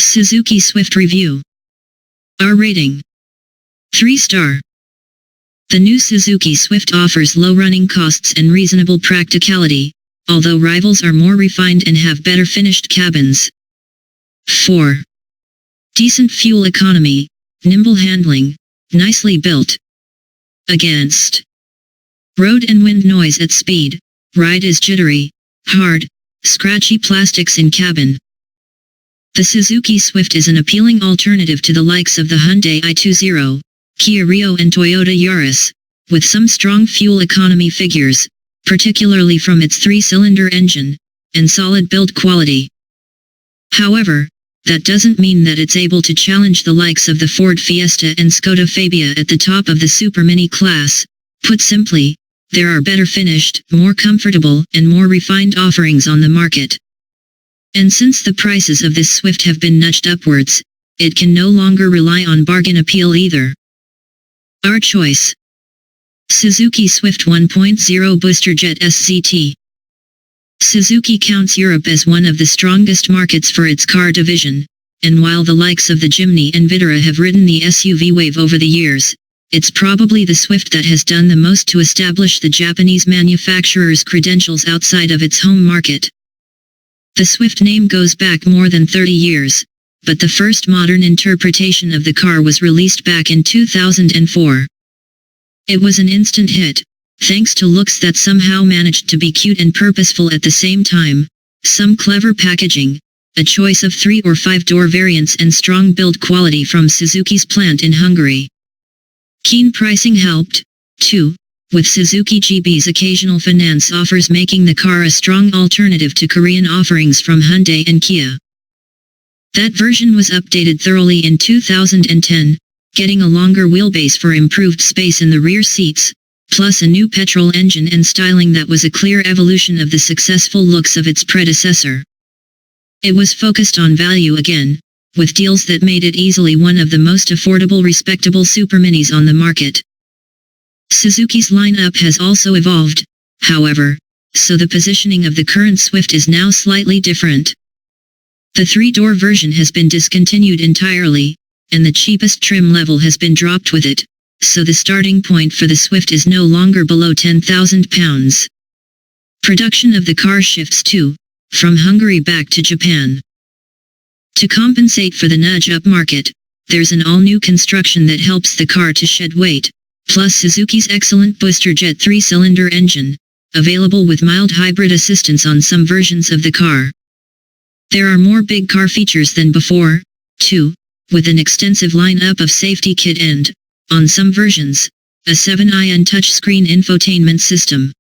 Suzuki Swift Review. R rating. 3-star. The new Suzuki Swift offers low running costs and reasonable practicality, although rivals are more refined and have better finished cabins. 4. Decent fuel economy, nimble handling, nicely built. Against. Road and wind noise at speed, ride is jittery, hard, scratchy plastics in cabin. The Suzuki Swift is an appealing alternative to the likes of the Hyundai i20, Kia Rio and Toyota Yaris, with some strong fuel economy figures, particularly from its 3-cylinder engine, and solid build quality. However, that doesn't mean that it's able to challenge the likes of the Ford Fiesta and Skoda Fabia at the top of the Super Mini class. Put simply, there are better finished, more comfortable, and more refined offerings on the market. And since the prices of this Swift have been nudged upwards, it can no longer rely on bargain appeal either. Our choice. Suzuki Swift 1.0 Boosterjet SCT. Suzuki counts Europe as one of the strongest markets for its car division, and while the likes of the Jimny and Vitara have ridden the SUV wave over the years, it's probably the Swift that has done the most to establish the Japanese manufacturer's credentials outside of its home market. The Swift name goes back more than 30 years, but the first modern interpretation of the car was released back in 2004. It was an instant hit, thanks to looks that somehow managed to be cute and purposeful at the same time, some clever packaging, a choice of 3 or 5-door variants and strong build quality from Suzuki's plant in Hungary. Keen pricing helped, too, with Suzuki GB's occasional finance offers making the car a strong alternative to Korean offerings from Hyundai and Kia. That version was updated thoroughly in 2010, getting a longer wheelbase for improved space in the rear seats, plus a new petrol engine and styling that was a clear evolution of the successful looks of its predecessor. It was focused on value again, with deals that made it easily one of the most affordable respectable super minis on the market. Suzuki's lineup has also evolved, however, so the positioning of the current Swift is now slightly different. The 3-door version has been discontinued entirely, and the cheapest trim level has been dropped with it, so the starting point for the Swift is no longer below £10,000. Production of the car shifts too, from Hungary back to Japan. To compensate for the nudge-up market, there's an all-new construction that helps the car to shed weight, plus Suzuki's excellent Boosterjet 3-cylinder engine, available with mild hybrid assistance on some versions of the car. There are more big car features than before, too, with an extensive lineup of safety kit and, on some versions, a 7-ion touchscreen infotainment system.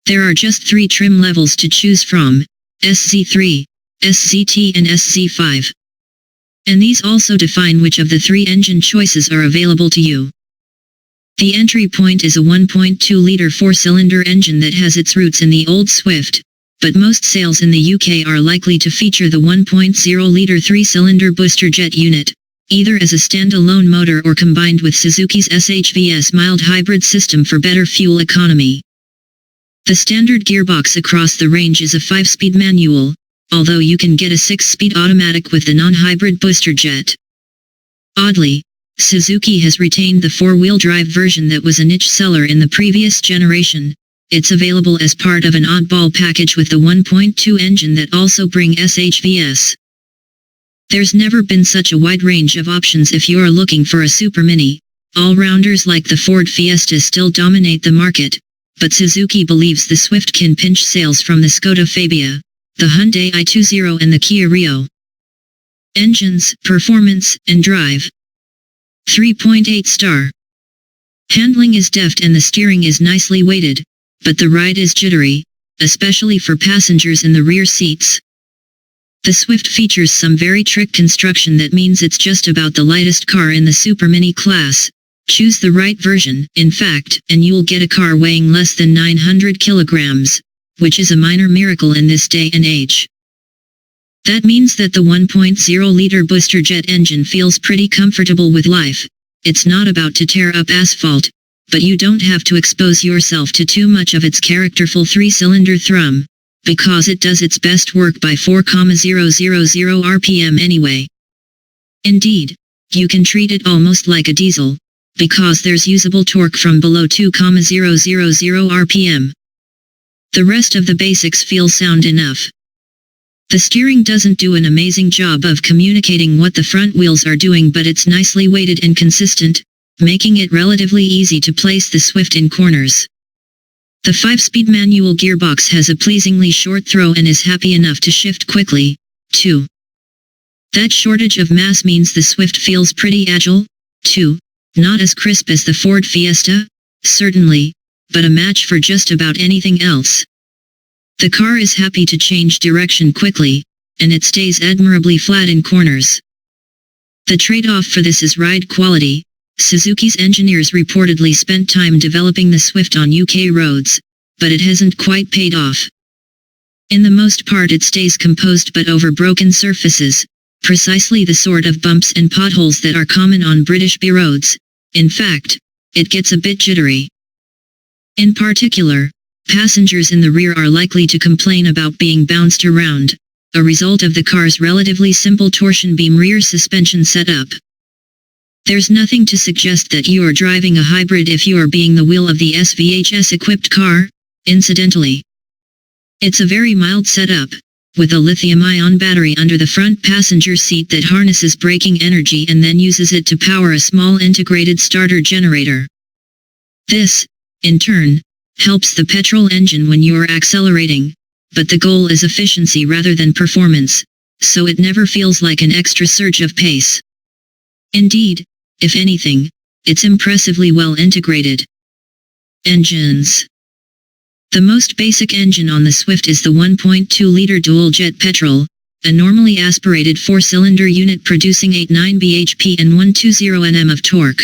There are just 3 trim levels to choose from, SZ3, SZT and SZ5. And these also define which of the 3 engine choices are available to you. The entry point is a 1.2-liter 4-cylinder engine that has its roots in the old Swift, but most sales in the UK are likely to feature the 1.0-liter 3-cylinder Boosterjet unit, either as a standalone motor or combined with Suzuki's SHVS mild hybrid system for better fuel economy. The standard gearbox across the range is a 5-speed manual, although you can get a 6-speed automatic with the non-hybrid Boosterjet. Oddly, Suzuki has retained the 4-wheel drive version that was a niche seller in the previous generation. It's available as part of an oddball package with the 1.2 engine that also brings SHVS. There's never been such a wide range of options if you're looking for a super mini. All-rounders like the Ford Fiesta still dominate the market, but Suzuki believes the Swift can pinch sales from the Skoda Fabia, the Hyundai i20 and the Kia Rio. Engines, performance, and drive. 3.8 star. Handling is deft and the steering is nicely weighted, but the ride is jittery, especially for passengers in the rear seats. The Swift features some very trick construction that means it's just about the lightest car in the Super Mini class. Choose the right version, in fact, and you'll get a car weighing less than 900 kilograms, which is a minor miracle in this day and age. That means that the 1.0-liter Boosterjet engine feels pretty comfortable with life. It's not about to tear up asphalt, but you don't have to expose yourself to too much of its characterful 3-cylinder thrum, because it does its best work by 4,000 RPM anyway. Indeed, you can treat it almost like a diesel, because there's usable torque from below 2,000 RPM. The rest of the basics feel sound enough. The steering doesn't do an amazing job of communicating what the front wheels are doing, but it's nicely weighted and consistent, making it relatively easy to place the Swift in corners. The 5-speed manual gearbox has a pleasingly short throw and is happy enough to shift quickly, too. That shortage of mass means the Swift feels pretty agile, too, not as crisp as the Ford Fiesta, certainly, but a match for just about anything else. The car is happy to change direction quickly, and it stays admirably flat in corners. The trade-off for this is ride quality. Suzuki's engineers reportedly spent time developing the Swift on UK roads, but it hasn't quite paid off. In the most part it stays composed but over broken surfaces, precisely the sort of bumps and potholes that are common on British B roads. In fact, it gets a bit jittery. In particular, passengers in the rear are likely to complain about being bounced around, a result of the car's relatively simple torsion beam rear suspension setup. There's nothing to suggest that you are driving a hybrid if you are being the wheel of the SVHS-equipped car, incidentally. It's a very mild setup, with a lithium-ion battery under the front passenger seat that harnesses braking energy and then uses it to power a small integrated starter generator. This, in turn, helps the petrol engine when you are accelerating, but the goal is efficiency rather than performance, so it never feels like an extra surge of pace. Indeed, if anything, it's impressively well integrated. Engines. The most basic engine on the Swift is the 1.2-liter dual-jet petrol, a normally aspirated 4-cylinder unit producing 89 bhp and 120 Nm of torque.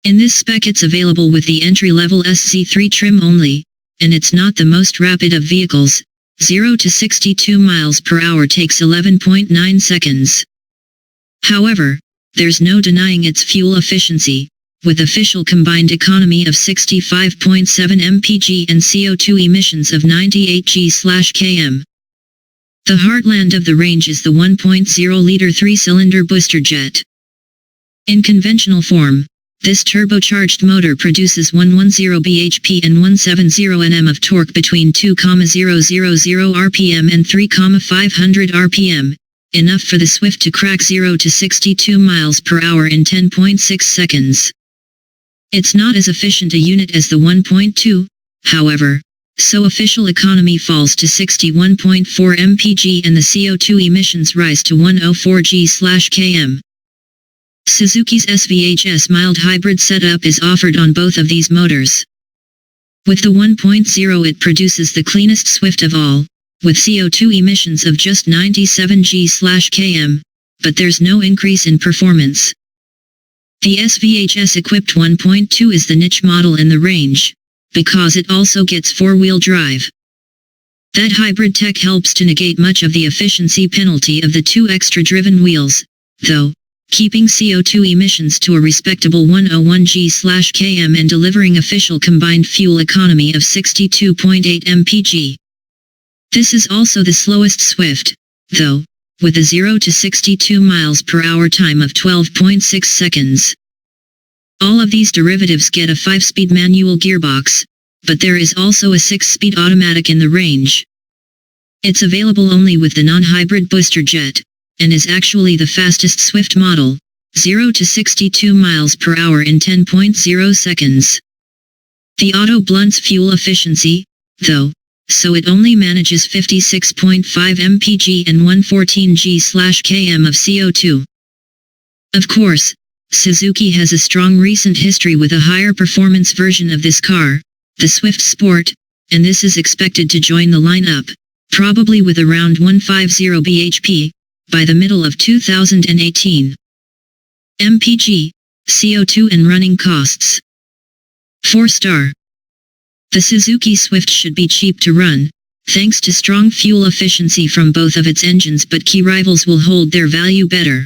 In this spec it's available with the entry-level SC3 trim only, and it's not the most rapid of vehicles. 0 to 62 miles per hour takes 11.9 seconds. However, there's no denying its fuel efficiency, with official combined economy of 65.7 mpg and CO2 emissions of 98 g/km. The heartland of the range is the 1.0-liter 3-cylinder booster jet. In conventional form, this turbocharged motor produces 110 bhp and 170 Nm of torque between 2,000 rpm and 3,500 rpm, enough for the Swift to crack 0 to 62 miles per hour in 10.6 seconds. It's not as efficient a unit as the 1.2, however, so official economy falls to 61.4 mpg and the CO2 emissions rise to 104 g/km. Suzuki's SVHS mild hybrid setup is offered on both of these motors. With the 1.0 it produces the cleanest Swift of all, with CO2 emissions of just 97 g/km, but there's no increase in performance. The SVHS-equipped 1.2 is the niche model in the range, because it also gets 4-wheel drive. That hybrid tech helps to negate much of the efficiency penalty of the 2 extra-driven wheels, though, keeping CO2 emissions to a respectable 101 g/km and delivering official combined fuel economy of 62.8 mpg. This is also the slowest Swift, though, with a 0 to 62 miles per hour time of 12.6 seconds. All of these derivatives get a 5-speed manual gearbox, but there is also a 6-speed automatic in the range. It's available only with the non-hybrid booster jet, and is actually the fastest Swift model, 0 to 62 miles per hour in 10.0 seconds. The auto blunts fuel efficiency, though, so it only manages 56.5 mpg and 114 g/km of CO2. Of course, Suzuki has a strong recent history with a higher performance version of this car, the Swift Sport, and this is expected to join the lineup, probably with around 150 bhp, by the middle of 2018. MPG, CO2 and running costs. 4-star. The Suzuki Swift should be cheap to run, thanks to strong fuel efficiency from both of its engines, but key rivals will hold their value better.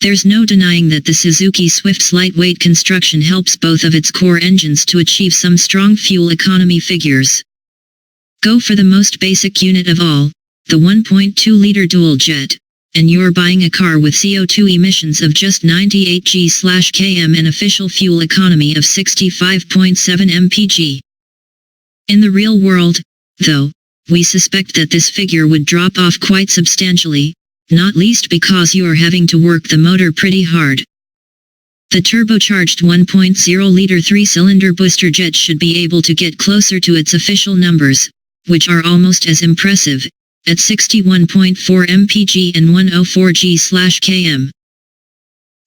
There's no denying that the Suzuki Swift's lightweight construction helps both of its core engines to achieve some strong fuel economy figures. Go for the most basic unit of all, the 1.2-liter dual jet, and you're buying a car with CO2 emissions of just 98 g/km and official fuel economy of 65.7 mpg. In the real world, though, we suspect that this figure would drop off quite substantially, not least because you are having to work the motor pretty hard. The turbocharged 1.0-liter three-cylinder booster jet should be able to get closer to its official numbers, which are almost as impressive, at 61.4 mpg and 104 g/km.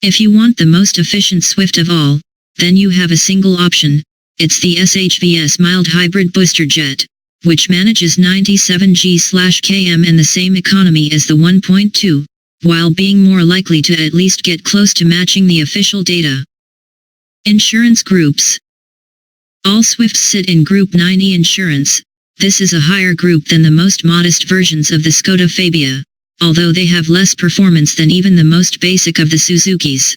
If you want the most efficient Swift of all, then you have a single option. It's the SHVS mild hybrid booster jet, which manages 97 g/km and the same economy as the 1.2, while being more likely to at least get close to matching the official data. Insurance groups. All Swifts sit in Group 9E insurance. This is a higher group than the most modest versions of the Škoda Fabia, although they have less performance than even the most basic of the Suzukis.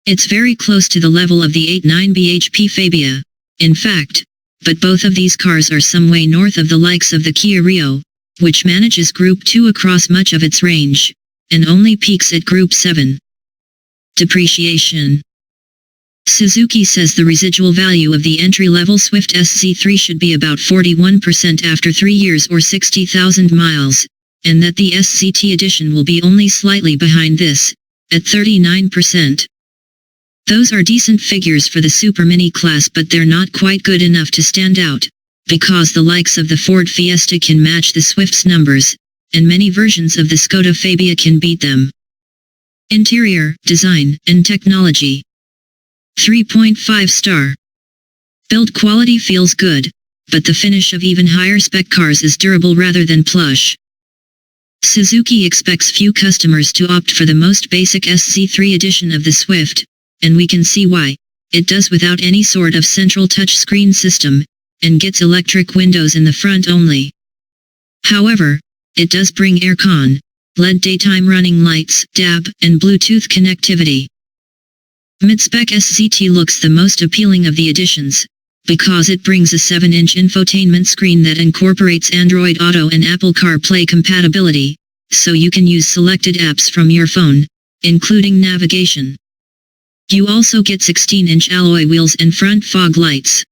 It's very close to the level of the 8.9 bhp Fabia, in fact, but both of these cars are some way north of the likes of the Kia Rio, which manages Group 2 across much of its range, and only peaks at Group 7. Depreciation. Suzuki says the residual value of the entry-level Swift SC3 should be about 41% after 3 years or 60,000 miles, and that the SCT edition will be only slightly behind this, at 39%. Those are decent figures for the Super Mini class, but they're not quite good enough to stand out, because the likes of the Ford Fiesta can match the Swift's numbers, and many versions of the Škoda Fabia can beat them. Interior, design, and technology. 3.5 star. Build quality feels good, but the finish of even higher spec cars is durable rather than plush. Suzuki expects few customers to opt for the most basic SC3 edition of the Swift, and we can see why. It does without any sort of central touchscreen system, and gets electric windows in the front only. However, it does bring aircon, LED daytime running lights, DAB, and Bluetooth connectivity. Mid-spec SCT looks the most appealing of the editions, because it brings a 7-inch infotainment screen that incorporates Android Auto and Apple CarPlay compatibility, so you can use selected apps from your phone, including navigation. You also get 16-inch alloy wheels and front fog lights.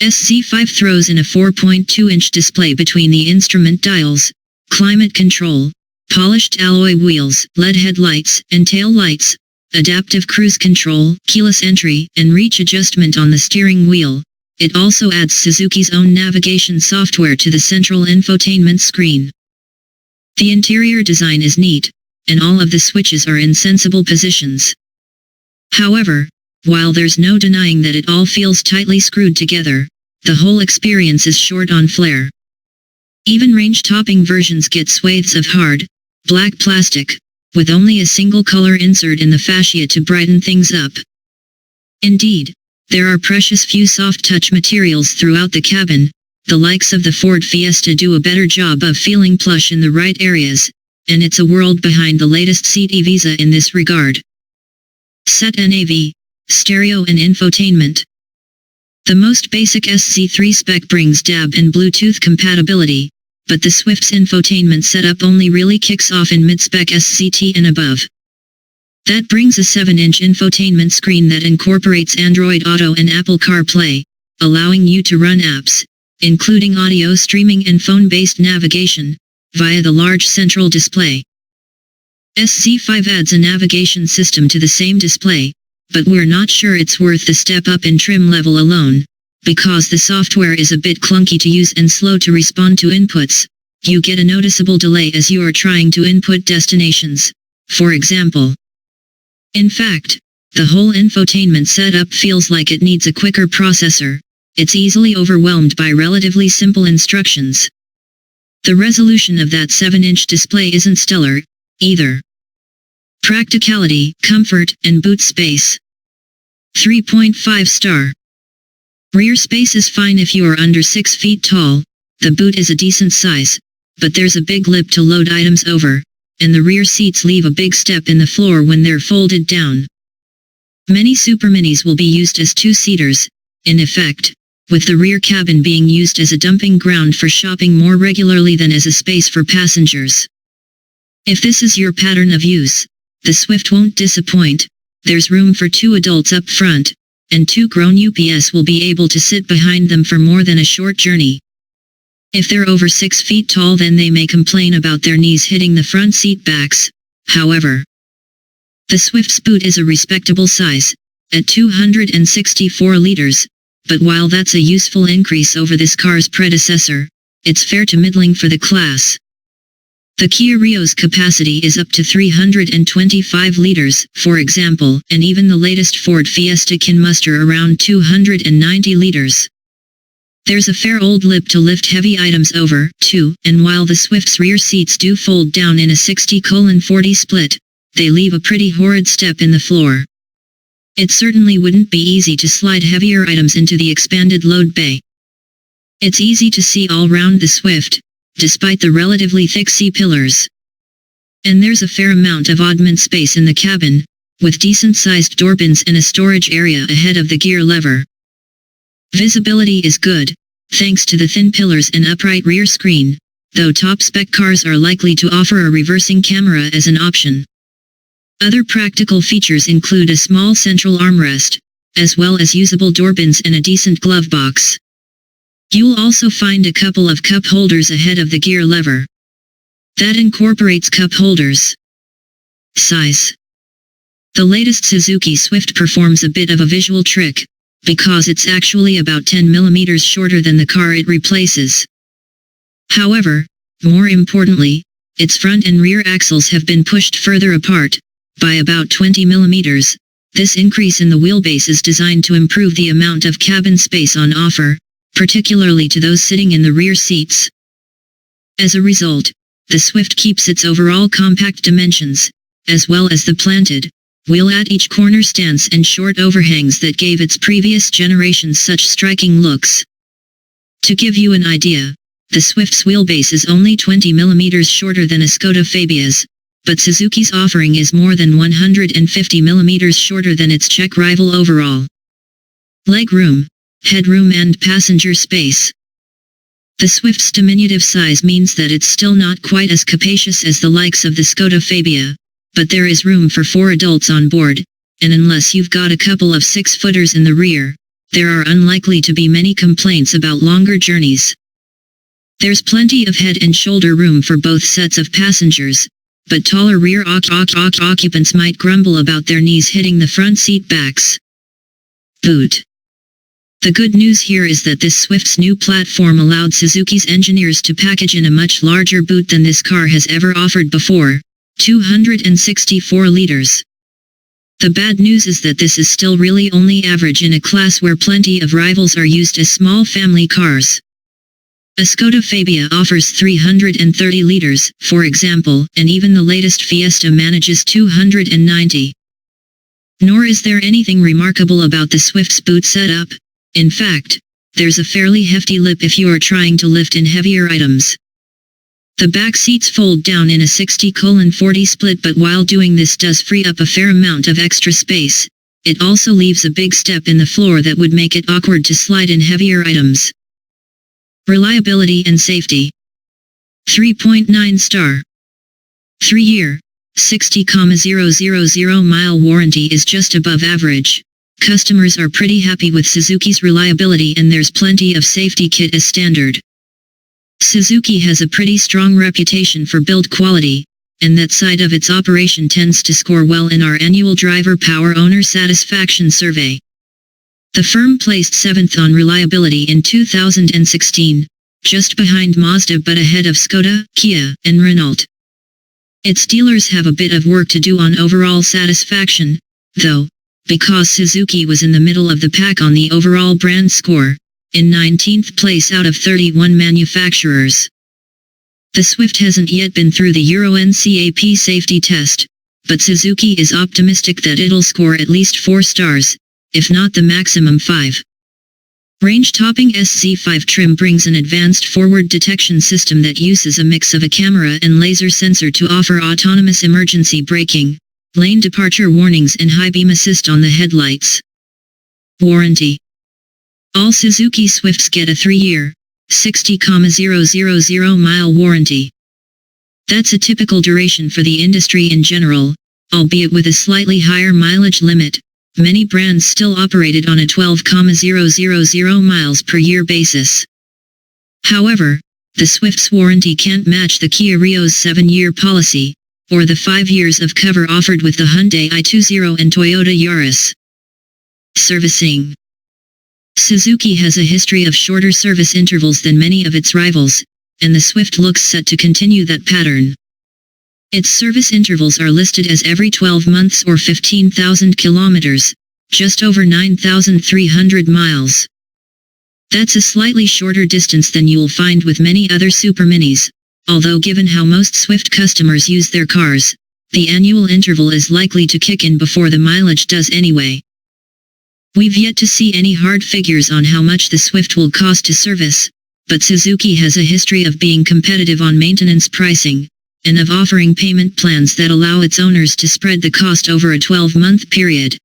SC5 throws in a 4.2-inch display between the instrument dials, climate control, polished alloy wheels, LED headlights, and tail lights, adaptive cruise control, keyless entry, and reach adjustment on the steering wheel. It also adds Suzuki's own navigation software to the central infotainment screen. The interior design is neat, and all of the switches are in sensible positions. However, while there's no denying that it all feels tightly screwed together, the whole experience is short on flair. Even range-topping versions get swathes of hard, black plastic, with only a single color insert in the fascia to brighten things up. Indeed, there are precious few soft-touch materials throughout the cabin. The likes of the Ford Fiesta do a better job of feeling plush in the right areas, and it's a world behind the latest seat e-Visa in this regard. Set NAV, stereo and infotainment. The most basic SC3 spec brings DAB and Bluetooth compatibility, but the Swift's infotainment setup only really kicks off in mid-spec SCT and above. That brings a 7-inch infotainment screen that incorporates Android Auto and Apple CarPlay, allowing you to run apps, including audio streaming and phone-based navigation, via the large central display. SC5 adds a navigation system to the same display, but we're not sure it's worth the step up in trim level alone, because the software is a bit clunky to use and slow to respond to inputs. You get a noticeable delay as you are trying to input destinations, for example. In fact, the whole infotainment setup feels like it needs a quicker processor. It's easily overwhelmed by relatively simple instructions. The resolution of that 7-inch display isn't stellar, either. Practicality, comfort, and boot space. 3.5 star. Rear space is fine if you are under 6 feet tall. The boot is a decent size, but there's a big lip to load items over, and the rear seats leave a big step in the floor when they're folded down. Many Super Minis will be used as two-seaters, in effect, with the rear cabin being used as a dumping ground for shopping more regularly than as a space for passengers. If this is your pattern of use, the Swift won't disappoint. There's room for 2 adults up front, and 2 grown UPS will be able to sit behind them for more than a short journey. If they're over 6 feet tall, then they may complain about their knees hitting the front seat backs. However, the Swift's boot is a respectable size, at 264 liters, but while that's a useful increase over this car's predecessor, it's fair to middling for the class. The Kia Rio's capacity is up to 325 liters, for example, and even the latest Ford Fiesta can muster around 290 liters. There's a fair old lip to lift heavy items over, too, and while the Swift's rear seats do fold down in a 60:40 split, they leave a pretty horrid step in the floor. It certainly wouldn't be easy to slide heavier items into the expanded load bay. It's easy to see all round the Swift, despite the relatively thick C-pillars. And there's a fair amount of oddment space in the cabin, with decent-sized door bins and a storage area ahead of the gear lever. Visibility is good, thanks to the thin pillars and upright rear screen, though top-spec cars are likely to offer a reversing camera as an option. Other practical features include a small central armrest, as well as usable door bins and a decent glove box. You'll also find a couple of cup holders ahead of the gear lever. That incorporates cup holders. Size. The latest Suzuki Swift performs a bit of a visual trick, because it's actually about 10 millimeters shorter than the car it replaces. However, more importantly, its front and rear axles have been pushed further apart, by about 20 millimeters. This increase in the wheelbase is designed to improve the amount of cabin space on offer, particularly to those sitting in the rear seats. As a result, the Swift keeps its overall compact dimensions, as well as the planted wheel at each corner stance and short overhangs that gave its previous generations such striking looks. To give you an idea, the Swift's wheelbase is only 20 millimeters shorter than a Skoda Fabia's, but Suzuki's offering is more than 150 millimeters shorter than its Czech rival overall. Legroom, headroom and passenger space. The Swift's diminutive size means that it's still not quite as capacious as the likes of the Skoda Fabia, but there is room for 4 adults on board, and unless you've got a couple of 6-footers in the rear, there are unlikely to be many complaints about longer journeys. There's plenty of head and shoulder room for both sets of passengers, but taller rear occupants might grumble about their knees hitting the front seat backs. Boot. The good news here is that this Swift's new platform allowed Suzuki's engineers to package in a much larger boot than this car has ever offered before, 264 liters. The bad news is that this is still really only average in a class where plenty of rivals are used as small family cars. A Skoda Fabia offers 330 liters, for example, and even the latest Fiesta manages 290. Nor is there anything remarkable about the Swift's boot setup. In fact, there's a fairly hefty lip if you are trying to lift in heavier items. The back seats fold down in a 60:40 split, but while doing this does free up a fair amount of extra space, it also leaves a big step in the floor that would make it awkward to slide in heavier items. Reliability and safety. 3.9 star. 3-year, 60,000 mile warranty is just above average. Customers are pretty happy with Suzuki's reliability, and there's plenty of safety kit as standard. Suzuki has a pretty strong reputation for build quality, and that side of its operation tends to score well in our annual Driver Power Owner Satisfaction Survey. The firm placed 7th on reliability in 2016, just behind Mazda but ahead of Skoda, Kia, and Renault. Its dealers have a bit of work to do on overall satisfaction, though, because Suzuki was in the middle of the pack on the overall brand score, in 19th place out of 31 manufacturers. The Swift hasn't yet been through the Euro NCAP safety test, but Suzuki is optimistic that it'll score at least 4 stars, if not the maximum 5. Range-topping SZ5 trim brings an advanced forward detection system that uses a mix of a camera and laser sensor to offer autonomous emergency braking, lane departure warnings and high beam assist on the headlights. Warranty. All Suzuki Swifts get a 3-year, 60,000-mile warranty. That's a typical duration for the industry in general, albeit with a slightly higher mileage limit. Many brands still operated on a 12,000 miles per year basis. However, the Swift's warranty can't match the Kia Rio's 7-year policy, or the 5 years of cover offered with the Hyundai i20 and Toyota Yaris. Servicing. Suzuki has a history of shorter service intervals than many of its rivals, and the Swift looks set to continue that pattern. Its service intervals are listed as every 12 months or 15,000 kilometers, just over 9,300 miles. That's a slightly shorter distance than you will find with many other super minis, although given how most Swift customers use their cars, the annual interval is likely to kick in before the mileage does anyway. We've yet to see any hard figures on how much the Swift will cost to service, but Suzuki has a history of being competitive on maintenance pricing, and of offering payment plans that allow its owners to spread the cost over a 12-month period.